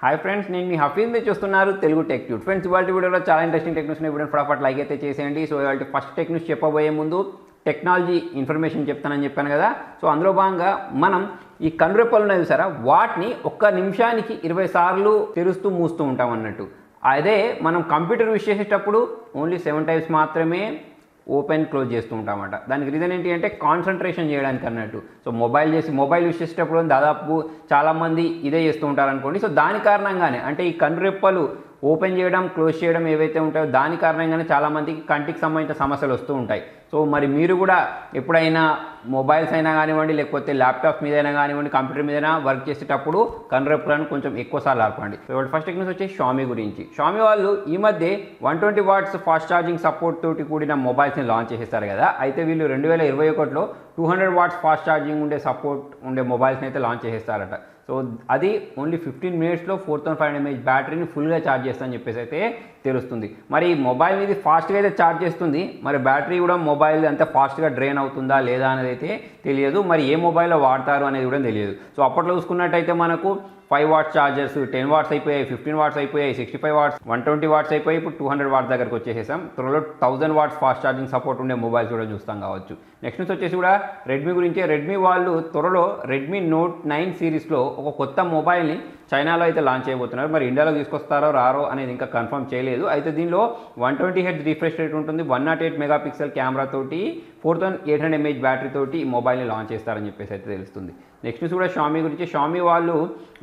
Hi friends, నేను మీ హఫీజ్ మీరు చూస్తున్నారు తెలుగు టెక్ ట్యూబ్. ఫ్రెండ్స్, ఇవాళ వీడియోలో చాలా ఇంట్రెస్టింగ్ టెక్ న్యూస్ వీడియో ఫటాఫట్ లైక్ అయితే చేసేయండి. సో ఇవాళ ఫస్ట్ టెక్ న్యూస్ చెప్పబోయే ముందు టెక్నాలజీ ఇన్ఫర్మేషన్ చెప్తానని చెప్పాను కదా. సో అందులో భాగంగా మనం ఈ కనురెప్పలు ఉన్నాయి చూసారా, వాటిని ఒక్క నిమిషానికి 20 సార్లు తెరుస్తూ మూస్తూ ఉంటాం అన్నట్టు. అదే మనం కంప్యూటర్ యూస్ చేసేటప్పుడు ఓన్లీ 7 టైమ్స్ మాత్రమే ఓపెన్ క్లోజ్ చేస్తూ ఉంటామట. దానికి రీజన్ ఏంటి అంటే కాన్సన్ట్రేషన్ చేయడానికి అన్నట్టు. సో మొబైల్ యూస్ చేసేటప్పుడు దాదాపు చాలామంది ఇదే చేస్తూ ఉంటారు అనుకోండి. సో దాని కారణంగానే అంటే ఈ కనురెప్పలు ఓపెన్ చేయడం క్లోజ్ చేయడం ఏవైతే ఉంటాయో దాని కారణంగానే చాలామందికి కంటికి సంబంధించిన సమస్యలు వస్తూ ఉంటాయి. సో మరి మీరు కూడా ఎప్పుడైనా మొబైల్స్ అయినా కానివ్వండి, లేకపోతే ల్యాప్టాప్ మీదైనా కానివ్వండి, కంప్యూటర్ మీదైనా వర్క్ చేసేటప్పుడు కనురెప్పలను కొంచెం ఎక్కువసార్లు ఆర్పండి. సో ఇవాళ ఫస్ట్ టెక్నిక్స్ వచ్చి షామీ గురించి. షామీ వాళ్ళు ఈ మధ్య 120 వాట్స్ ఫాస్ట్ ఛార్జింగ్ సపోర్ట్ తోటి కూడిన మొబైల్స్ని లాంచ్ చేసేస్తారు కదా. అయితే వీళ్ళు 2021లో 200 వాట్స్ ఫాస్ట్ ఛార్జింగ్ ఉండే సపోర్ట్ ఉండే మొబైల్స్ని అయితే లాంచ్ చేసేస్తారట. సో అది ఓన్లీ 15 మినిట్స్లో 4500 mAh బ్యాటరీని ఫుల్గా ఛార్జ్ చేస్తా అని చెప్పేసి అయితే తెలుస్తుంది. మరి మొబైల్ ఇది ఫాస్ట్గా అయితే ఛార్జ్ చేస్తుంది, మరి బ్యాటరీ కూడా మొబైల్ అంత ఫాస్ట్గా డ్రైన్ అవుతుందా లేదా అనేది అయితే తెలియదు. మరి ఏ మొబైల్లో వాడతారు అనేది కూడా తెలియదు. సో అప్పట్లో చూసుకున్నట్టయితే మనకు 5 వాట్స్ ఛార్జర్స్ 10 వాట్స్ అయిపోయాయి, 15 వాట్స్ అయిపోయాయి, 65 వాట్స్ 120 వాట్స్ అయిపోయి ఇప్పుడు 200 వాట్స్ దగ్గరకు వచ్చేసేసాం. త్వరలో 1000 వాట్స్ ఫాస్ట్ ఛార్జింగ్ సపోర్ట్ ఉండే మొబైల్స్ కూడా చూస్తాం కావచ్చు. నెక్స్ట్ నుంచి వచ్చేసి కూడా రెడ్మీ గురించి. రెడ్మీ వాళ్ళు త్వరలో రెడ్మీ నోట్ 9 సిరీస్లో ఒక కొత్త మొబైల్ని చైనాలో అయితే లాంచ్ చేయబోతున్నారు. మరి ఇండియాలో తీసుకొస్తారో రారో అనేది ఇంకా కన్ఫర్మ్ చేయలేదు. అయితే దీనిలో 120 Hz రిఫ్రెష్ రేట్ ఉంటుంది, 108 మెగాపిక్సెల్ కెమెరా తోటి 4800 mAh బ్యాటరీ తోటి ఈ మొబైల్ని లాంచ్ చేస్తారని చెప్పేసి అయితే తెలుస్తుంది. నెక్స్ట్ కూడా షామీ గురించి. షామీ వాళ్ళు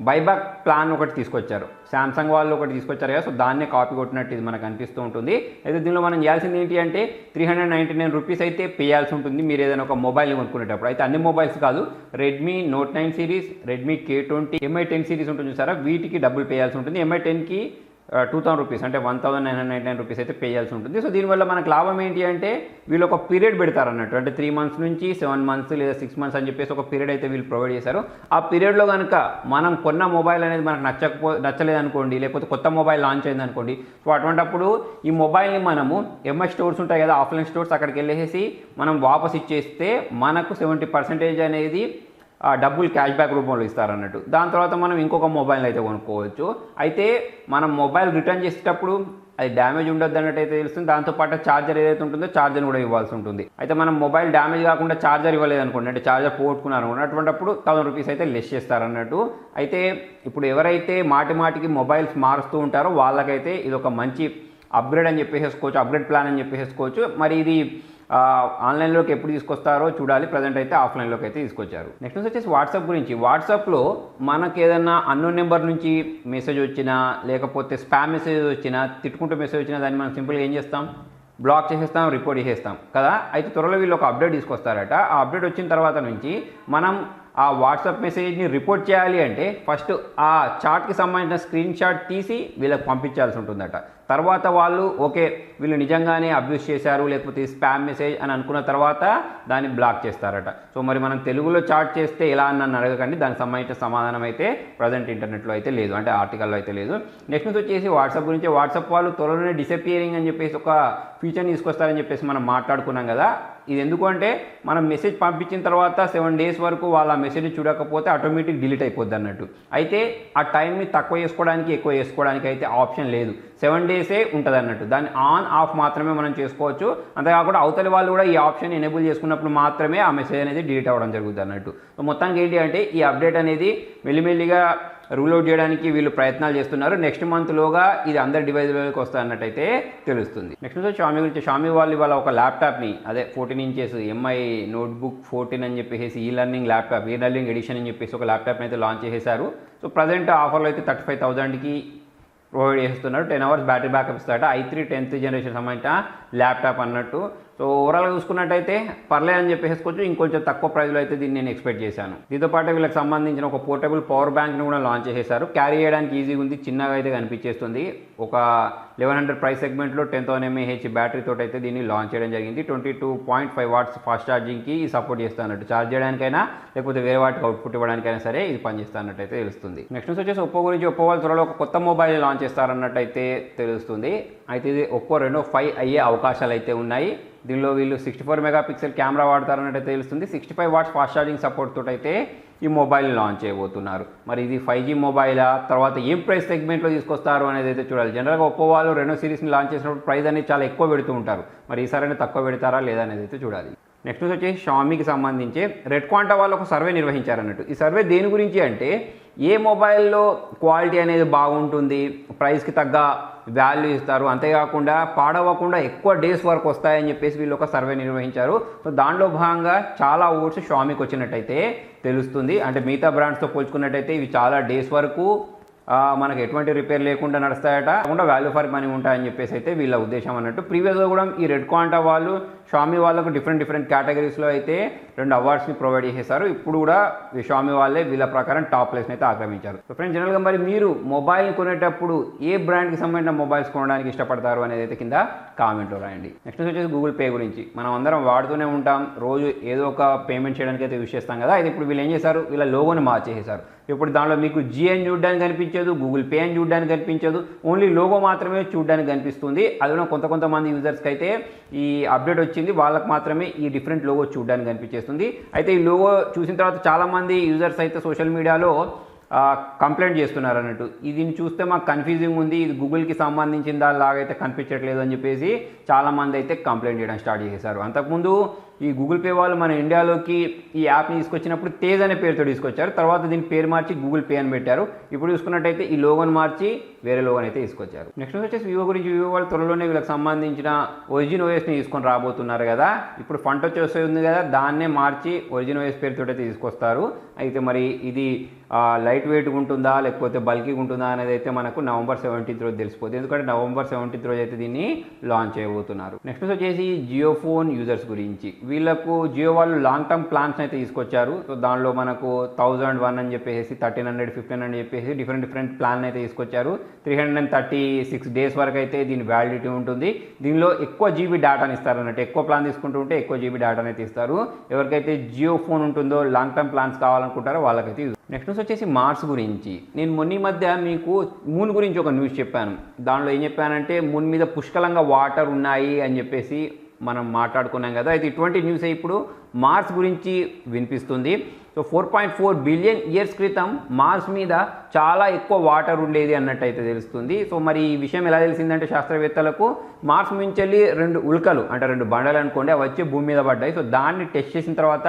బైబ్యాక్ ప్లాన్ ఒకటి తీసుకొచ్చారు, శాంసంగ్ వాళ్ళు ఒకటి తీసుకొచ్చారు కదా. సో దాన్నే కాపీ కొట్టినట్టు ఇది మనకు అనిపిస్తూ ఉంటుంది. అయితే దీనిలో మనం చేయాల్సింది ఏంటి అంటే 399 రూపీస్ అయితే పే చేయాల్సి ఉంటుంది మీరు ఏదైనా ఒక మొబైల్ కొనుక్కునేటప్పుడు. అయితే అన్ని మొబైల్స్ కాదు, Redmi note 9 series, Redmi K20, MI 10 series ఉంటుంది చూసారా, వీటికి డబ్బులు పే చేయాల్సి ఉంటుంది. MI 10కి 2000 రూపీస్ అంటే 1999 రూపీస్ అయితే పే చేయాల్సి ఉంటుంది. సో దీనివల్ల మనకు లాభం ఏంటి అంటే వీళ్ళు ఒక పీరియడ్ పెడతారు అన్నట్టు. అంటే 3 మంత్స్ నుంచి 7 మంత్స్ లేదా 6 మంత్స్ అని చెప్పేసి ఒక పీరియడ్ అయితే వీళ్ళు ప్రొవైడ్ చేశారు. ఆ పీరియడ్లో కనుక మనం కొన్న మొబైల్ అనేది మనకు నచ్చలేదనుకోండి, లేకపోతే కొత్త మొబైల్ లాంచ్ అయింది అనుకోండి, సో అటువంటిప్పుడు ఈ మొబైల్ని మనము MI స్టోర్స్ ఉంటాయి కదా, ఆఫ్లైన్ స్టోర్స్, అక్కడికి వెళ్ళేసి మనం వాపస్ ఇచ్చేస్తే మనకు 70% అనేది డబ్బులు క్యాష్ బ్యాక్ రూపంలో ఇస్తారన్నట్టు. దాని తర్వాత మనం ఇంకొక మొబైల్ అయితే కొనుక్కోవచ్చు. అయితే మనం మొబైల్ రిటర్న్ చేసేటప్పుడు అది డ్యామేజ్ ఉండొద్దు అన్నట్టు అయితే తెలుస్తుంది. దాంతోపాటు ఛార్జర్ ఏదైతే ఉంటుందో ఛార్జర్ కూడా ఇవ్వాల్సి ఉంటుంది. అయితే మనం మొబైల్ డ్యామేజ్ కాకుండా ఛార్జర్ ఇవ్వలేదు అనుకోండి, అంటే ఛార్జర్ పోగొట్టుకున్నారు అనుకోండి, అటువంటిప్పుడు 1000 రూపీస్ అయితే లెస్ చేస్తారన్నట్టు. అయితే ఇప్పుడు ఎవరైతే మాటికి మొబైల్స్ మారుస్తూ ఉంటారో వాళ్ళకైతే ఇది ఒక మంచి అప్గ్రేడ్ అని చెప్పేసుకోవచ్చు, అప్గ్రేడ్ ప్లాన్ అని చెప్పేసుకోవచ్చు. మరి ఇది ఆన్లైన్లోకి ఎప్పుడు తీసుకొస్తారో చూడాలి. ప్రజెంట్ అయితే ఆఫ్లైన్లోకి అయితే తీసుకొచ్చారు. నెక్స్ట్ వచ్చేసి వాట్సాప్ గురించి. వాట్సాప్లో మనకు ఏదన్నా అన్నోన్ నెంబర్ నుంచి మెసేజ్ వచ్చినా, లేకపోతే స్పామ్ మెసేజ్ వచ్చినా, తిట్టుకుంటూ మెసేజ్ వచ్చినా దాన్ని మనం సింపుల్గా ఏం చేస్తాం, బ్లాక్ చేసేస్తాం, రిపోర్ట్ చేసేస్తాం కదా. అయితే త్వరలో వీళ్ళు ఒక అప్డేట్ తీసుకొస్తారట. ఆ అప్డేట్ వచ్చిన తర్వాత నుంచి మనం ఆ వాట్సాప్ మెసేజ్ని రిపోర్ట్ చేయాలి అంటే ఫస్ట్ ఆ చాట్కి సంబంధించిన స్క్రీన్ షాట్ తీసి వీళ్ళకి పంపించాల్సి ఉంటుందట. తర్వాత వాళ్ళు ఓకే వీళ్ళు నిజంగానే అబ్యూస్ చేశారు, లేకపోతే స్పామ్ మెసేజ్ అని అనుకున్న తర్వాత దాన్ని బ్లాక్ చేస్తారట. సో మరి మనం తెలుగులో చాట్ చేస్తే ఎలా అని నన్ను అడగకండి, దానికి సంబంధించిన సమాధానం అయితే ప్రజెంట్ ఇంటర్నెట్లో అయితే లేదు, అంటే ఆర్టికల్లో అయితే లేదు. నెక్స్ట్ వచ్చేసి వాట్సాప్ గురించి. వాట్సాప్ వాళ్ళు త్వరలోనే డిసపియరింగ్ అని చెప్పేసి ఒక ఫీచర్ని తీసుకొస్తారని చెప్పేసి మనం మాట్లాడుకున్నాం కదా. ఇది ఎందుకు అంటే మనం మెసేజ్ పంపించిన తర్వాత 7 days వరకు వాళ్ళ మెసేజ్ చూడకపోతే ఆటోమేటిక్ డిలీట్ అయిపోద్ది అన్నట్టు. అయితే ఆ టైంని తక్కువ చేసుకోవడానికి ఎక్కువ చేసుకోవడానికి అయితే ఆప్షన్ లేదు, 7 days ఉంటుంది అన్నట్టు. దాన్ని ఆన్ ఆఫ్ మాత్రమే మనం చేసుకోవచ్చు. అంతేకాకుండా అవతలి వాళ్ళు కూడా ఈ ఆప్షన్ ఎనేబుల్ చేసుకున్నప్పుడు మాత్రమే ఆ మెసేజ్ అనేది డిలీట్ అవ్వడం జరుగుతుంది అన్నట్టు. సో మొత్తానికి ఏంటి అంటే ఈ అప్డేట్ అనేది మెల్లిమెల్లిగా రూల్ అవుట్ చేయడానికి వీళ్ళు ప్రయత్నాలు చేస్తున్నారు. నెక్స్ట్ మంత్లోగా ఇది అందరి డివైజ్లోకి వస్తాయన్నట్టయితే తెలుస్తుంది. నెక్స్ట్ వచ్చి షామీ గురించి. షామీ వాళ్ళు ఇవాళ ఒక ల్యాప్టాప్ని, అదే 14 inches MI నోట్బుక్ 14 అని చెప్పేసి ఈ లెర్నింగ్ ల్యాప్టాప్, ఈ లెర్నింగ్ ఎడిషన్ అని చెప్పేసి ఒక ల్యాప్టాప్ని అయితే లాంచ్ చేసేసారు. సో ప్రజెంట్ ఆఫర్లో అయితే 35,000కి ప్రొవైడ్ చేస్తున్నారు. 10 hours బ్యాటరీ బ్యాకప్ ఇస్తారట. i3 10th generation సంబంధించిన ల్యాప్టాప్ అన్నట్టు. సో ఓవరాల్గా చూసుకున్నట్టయితే పర్లేదు అని చెప్పేసుకోవచ్చు. ఇంకొంచెం తక్కువ ప్రైస్లో అయితే దీన్ని నేను ఎక్స్పెక్ట్ చేశాను. దీంతో పాటు వీళ్ళకి సంబంధించిన ఒక పోర్టబుల్ పవర్ బ్యాంక్ని కూడా లాంచ్ చేసేసారు. క్యారీ చేయడానికి ఈజీగా ఉంది, చిన్నగా అయితే కనిపించేస్తుంది. ఒక 1100 ప్రైస్ సెగ్మెంట్లో 10,000 mAh బ్యాటరీ తోటి అయితే దీన్ని లాంచ్ చేయడం జరిగింది. 22.5 వాట్స్ ఫాస్ట్ ఛార్జింగ్కి సపోర్ట్ చేస్తున్నట్టు, ఛార్జ్ చేయడానికైనా లేకపోతే వేరే వాటికి అవుట్పుట్ ఇవ్వడానికైనా సరే ఇది పనిచేస్తున్నట్టు అయితే తెలుస్తుంది. నెక్స్ట్ వచ్చేసి ఒప్పో గురించి. ఒప్పో వాళ్ళు త్వరలో ఒక కొత్త మొబైల్ లాంచ్ చేస్తారన్నట్టు అయితే తెలుస్తుంది. అయితే ఇది ఒప్పో Reno 5 అయ్యే అవకాశాలు అయితే ఉన్నాయి. దీనిలో వీళ్ళు 64 మెగాపిక్సెల్ కెమెరా వాడతారన్నట్టు తెలుస్తుంది. 65 వాట్స్ ఫాస్ట్ ఛార్జింగ్ సపోర్ట్ తోటి అయితే ఈ మొబైల్ లాంచ్ చేయబోతున్నారు. మరి ఇది 5G మొబైలా, తర్వాత ఏం ప్రైస్ సెగ్మెంట్లో తీసుకొస్తారు అనేది అయితే చూడాలి. జనరల్గా ఒప్పో వాళ్ళు రెండో సిరీస్ని లాంచ్ చేసినప్పుడు ప్రైస్ అనేది చాలా ఎక్కువ పెడుతూ ఉంటారు. మరి ఈసారి తక్కువ పెడతారా లేదా అనేది అయితే చూడాలి. నెక్స్ట్ వచ్చేసి షామీకి సంబంధించి రెడ్ క్వాంటా వాళ్ళు ఒక సర్వే నిర్వహించారన్నట్టు. ఈ సర్వే దేని గురించి అంటే ఏ మొబైల్లో క్వాలిటీ అనేది బాగుంటుంది, ప్రైస్కి తగ్గ వాల్యూ ఇస్తారు, అంతేకాకుండా పాడవకుండా ఎక్కువ డేస్ వరకు వస్తాయని చెప్పేసి వీళ్ళు ఒక సర్వే నిర్వహించారు. సో దాంట్లో భాగంగా చాలా ఓట్స్ షామీకి వచ్చినట్టయితే తెలుస్తుంది. అంటే మిగతా బ్రాండ్స్తో పోల్చుకున్నట్టయితే ఇవి చాలా డేస్ వరకు మనకు ఎటువంటి రిపేర్ లేకుండా నడుస్తాయట, కాకుండా వాల్యూ ఫర్ మనీ ఉంటాయని చెప్పేసి అయితే వీళ్ళ ఉద్దేశం అన్నట్టు. ప్రీవియస్గా కూడా ఈ రెడ్ క్వాంటా వాళ్ళు షామీ వాళ్ళకు డిఫరెంట్ కేటగిరీస్లో అయితే 2 అవార్డ్స్ని ప్రొవైడ్ చేసేసారు. ఇప్పుడు కూడా షామీ వాళ్ళే వీళ్ళ ప్రకారం టాప్ ప్లేస్ని అయితే ఆక్రమించారు. సో ఫ్రెండ్స్, జనరల్గా మరి మీరు మొబైల్ని కొనేటప్పుడు ఏ బ్రాండ్కి సంబంధించిన మొబైల్స్ కొనడానికి ఇష్టపడతారు అనేది అయితే కింద కామెంట్లో రాయండి. నెక్స్ట్ వచ్చేసి గూగుల్ పే గురించి. మనం అందరం వాడుతూనే ఉంటాం, రోజు ఏదో ఒక పేమెంట్ చేయడానికి అయితే యూజ్ చేస్తాం కదా. అయితే ఇప్పుడు వీళ్ళు ఏం చేశారు, వీళ్ళ లోగోని మార్చేసారు. ఇప్పుడు దానిలో మీకు జీ అని చూడడానికి కనిపించదు, గూగుల్ పే అని చూడడానికి కనిపించదు, ఓన్లీ లోగో మాత్రమే చూడడానికి కనిపిస్తుంది. అది కూడా కొంతమంది యూజర్స్కి అయితే ఈ అప్డేట్ వచ్చింది, వాళ్ళకి మాత్రమే ఈ డిఫరెంట్ లోగో చూడడానికి కనిపించేస్తుంది. అయితే ఈ లోగో చూసిన తర్వాత చాలామంది యూజర్స్ అయితే సోషల్ మీడియాలో కంప్లైంట్ చేస్తున్నారు అన్నట్టు. దీన్ని చూస్తే మాకు కన్ఫ్యూజింగ్ ఉంది, ఇది గూగుల్కి సంబంధించిన దానిలాగైతే కనిపించట్లేదు అని చెప్పేసి చాలామంది అయితే కంప్లైంట్ చేయడం స్టార్ట్ చేశారు. అంతకుముందు ఈ గూగుల్ పే వాళ్ళు మన ఇండియాలోకి ఈ యాప్ని తీసుకొచ్చినప్పుడు తేజ్ అనే పేరుతో తీసుకొచ్చారు. తర్వాత దీని పేరు మార్చి గూగుల్ పే అని పెట్టారు. ఇప్పుడు చూసుకున్నట్టయితే ఈ లోగోని మార్చి వేరే లోగోని అయితే తీసుకొచ్చారు. నెక్స్ట్ వచ్చేసి వివో గురించి. వివో వాళ్ళు త్వరలోనే వీళ్ళకి సంబంధించిన ఒరిజిన్ ఓఎస్ని తీసుకొని రాబోతున్నారు కదా. ఇప్పుడు ఫంట్ వచ్చి ఉంది కదా, దాన్నే మార్చి ఒరిజిన్ ఓఎస్ పేరుతో అయితే తీసుకొస్తారు. అయితే మరి ఇది లైట్ వెయిట్గా ఉంటుందా లేకపోతే బల్కీగా ఉంటుందా అనేది అయితే మనకు నవంబర్ 17th రోజు తెలిసిపోతుంది. ఎందుకంటే నవంబర్ 17th రోజు అయితే దీన్ని లాంచ్ చేయబోతున్నారు. నెక్స్ట్ వచ్చేసి జియో ఫోన్ యూజర్స్ గురించి. వీళ్ళకు జియో వాళ్ళు లాంగ్ టర్మ్ ప్లాన్స్ అయితే తీసుకొచ్చారు. సో దానిలో మనకు 1001 అని చెప్పేసి 1300, 1500 అని చెప్పేసి డిఫరెంట్ ప్లాన్ అయితే తీసుకొచ్చారు. 336 డేస్ వరకు అయితే దీని వ్యాలిడిటీ ఉంటుంది. దీనిలో ఎక్కువ జీబీ డేటాని ఇస్తారు అన్నట్టు. ఎక్కువ ప్లాన్ తీసుకుంటూ ఉంటే ఎక్కువ జీబీ డేటాని అయితే ఇస్తారు. ఎవరికైతే జియో ఫోన్ ఉంటుందో, లాంగ్ టర్మ్ ప్లాన్స్ కావాలనుకుంటారో వాళ్ళకైతే. నెక్స్ట్ వచ్చేసి మార్స్ గురించి. నేను మొన్న మధ్య మీకు మూన్ గురించి ఒక న్యూస్ చెప్పాను. దానిలో ఏం చెప్పానంటే మూన్ మీద పుష్కలంగా వాటర్ ఉన్నాయి అని చెప్పేసి మనం మాట్లాడుకున్నాం కదా. అయితే ఇటువంటి న్యూస్ ఇప్పుడు మార్స్ గురించి వినిపిస్తుంది. సో 4.4 బిలియన్ ఇయర్స్ క్రితం మార్స్ మీద చాలా ఎక్కువ వాటర్ ఉండేది అన్నట్టు అయితే తెలుస్తుంది. సో మరి ఈ విషయం ఎలా తెలిసిందంటే శాస్త్రవేత్తలకు మార్స్ మించెల్లి 2 ఉల్కలు అంటే 2 బండలు అనుకోండి, అవి వచ్చి భూమి మీద పడ్డాయి. సో దాన్ని టెస్ట్ చేసిన తర్వాత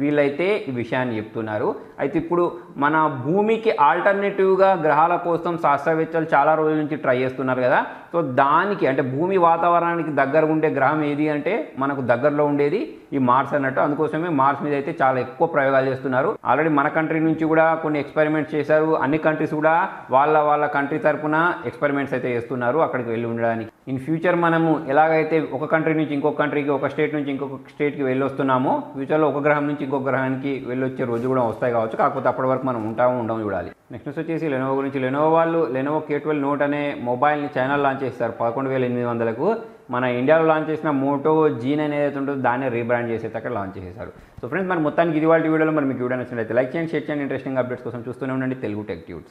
వీళ్ళైతే ఈ విషయాన్ని చెప్తున్నారు. అయితే ఇప్పుడు మన భూమికి ఆల్టర్నేటివ్గా గ్రహాల కోసం శాస్త్రవేత్తలు చాలా రోజుల నుంచి ట్రై చేస్తున్నారు కదా. సో దానికి అంటే భూమి వాతావరణానికి దగ్గరగా ఉండే గ్రహం ఏది అంటే మనకు దగ్గరలో ఉండేది ఈ మార్స్ అన్నట్టు. అందుకోసమే మార్స్ మీద అయితే చాలా ఎక్కువ ప్రయోగాలు చేస్తున్నారు. ఆల్రెడీ మన కంట్రీ నుంచి కూడా కొన్ని ఎక్స్పెరిమెంట్స్ చేశారు. అన్ని కంట్రీస్ కూడా వాళ్ళ కంట్రీ తరపున ఎక్స్పెరిమెంట్స్ అయితే చేస్తున్నారు అక్కడికి వెళ్ళి ఉండడానికి. ఇన్ ఫ్యూచర్ మనము ఎలాగైతే ఒక కంట్రీ నుంచి ఇంకొక కంట్రీకి, ఒక స్టేట్ నుంచి ఇంకొక స్టేట్కి వెళ్ళి వస్తున్నామో, ఫ్యూచర్లో ఒక గ్రహం నుంచి ఇంకొక గ్రహానికి వెళ్ళొచ్చే రోజు కూడా వస్తాయి కావచ్చు. కాకపోతే అప్పటి వరకు మనం ఉండము చూడాలి. నెక్స్ట్ వచ్చేసి లెనోవో గురించి. లెనోవో వాళ్ళు లెనోవో K12 నోట్ అనే మొబైల్ని చైనాలో లాంచ్ చేస్తారు 11,800కు. మన ఇండియాలో లాంచ్ చేసిన మోటో జీన్ అనేది ఉంటుందో దాన్ని రీబ్రాండ్ చేసి అక్కడ లాంచ్ చేశారు. సో ఫ్రెండ్స్, మరి మొత్తానికి ఇది వాళ్ళ వీడియోలో మరి మీకు వీడియో నచ్చినట్లయితే లైక్ చేయండి, షేర్ చేయండి. ఇంట్రెస్టింగ్ అప్డేట్స్ కోసం చూస్తూనే ఉండండి తెలుగు టెక్ ట్యూట్స్.